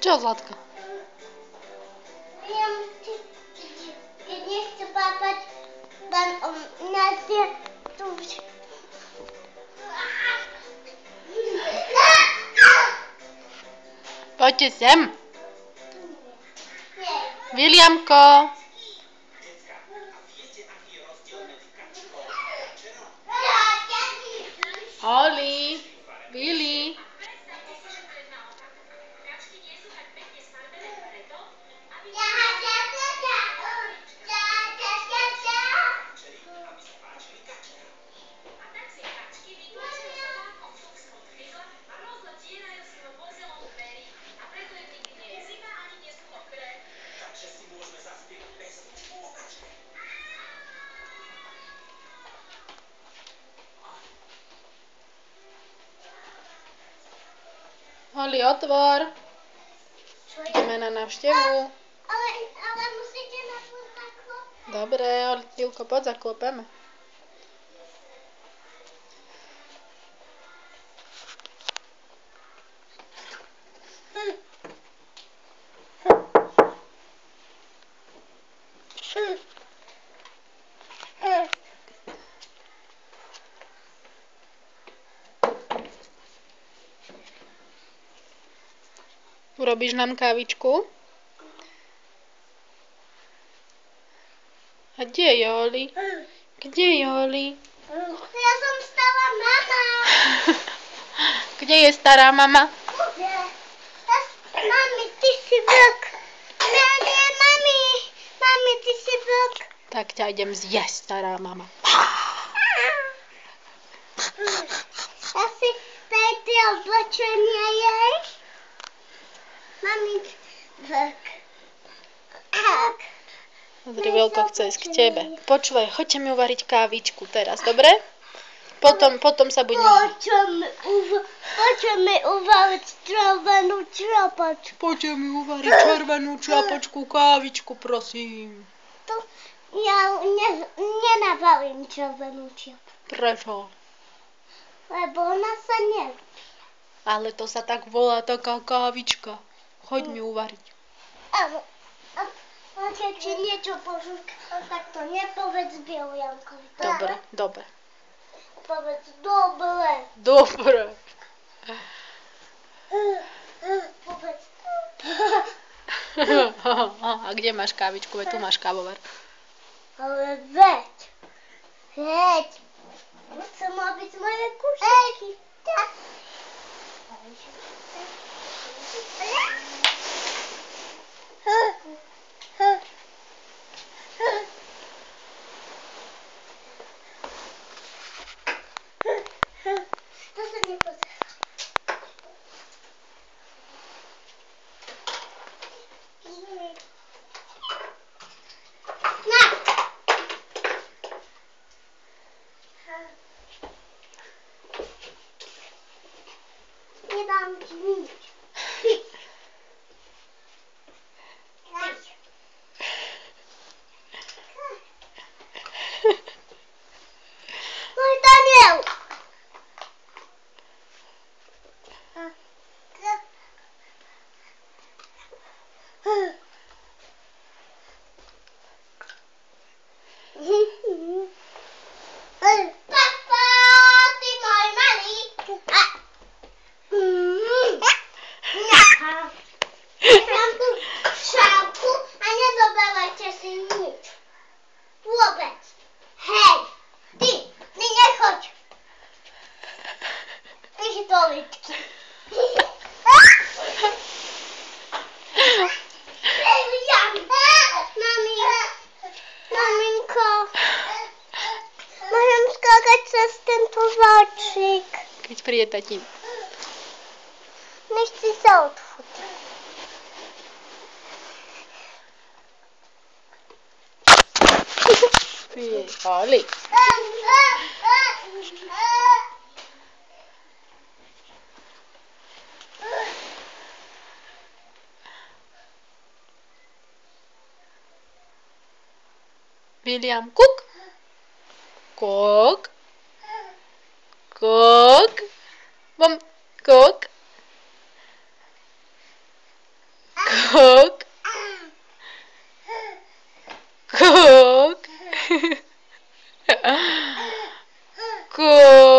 Čo, Zlatka? Keď nechce papať, dám na tie tu. Poďte sem. Williamko. Oli. Willy. Oli, otvor. Ideme na návštevu. Ale musíte na to zaklopať. Dobre, Oli, Tilko, poď zaklopeme. Urobíš nám kávičku? A kde je Oli? Kde je Oli? Ja som stará mama. Kde je stará mama? Mami, ty si vlk. Mami, ty si vlk. Tak ťa idem zjesť, stará mama. Ja si daj tie oblečenie jej. Mami, vlk. Drivelko chce ísť k tebe. Počúvaj, choďte mi uvariť kávičku teraz, dobre? Potom sa budeme... Poďte mi uvariť červenú čapačku. Poďte mi uvariť červenú čapačku, kávičku, prosím. Ja nenavarím červenú čapačku. Prečo? Lebo ona sa nelúbi. Ale to sa tak volá, taká kávička. Choď mi uvariť. Áno. A keď ti niečo požúka, tak to nepovedz Bieliankovi. Dobre. Povedz dobre. Dobre. Povedz. A kde máš kávičku? Veď tu máš kávovar. Ale veď. Chcem robiť moje kúšky. To sa nepozerá. Na! Nedám ti nič. Môj Daniel! Papa, ty môj malý. Mám tu šálku a nezoberajte si nič. Vôbec. Hej, ty nechoď. Ty si stoličky. Maminko, môžem skákať cez tento vláčik. Keď príde tatín. Nechci sa odfotiť. Oli. William, kuk. Kuk. Kuk. Bom, kuk. Janko!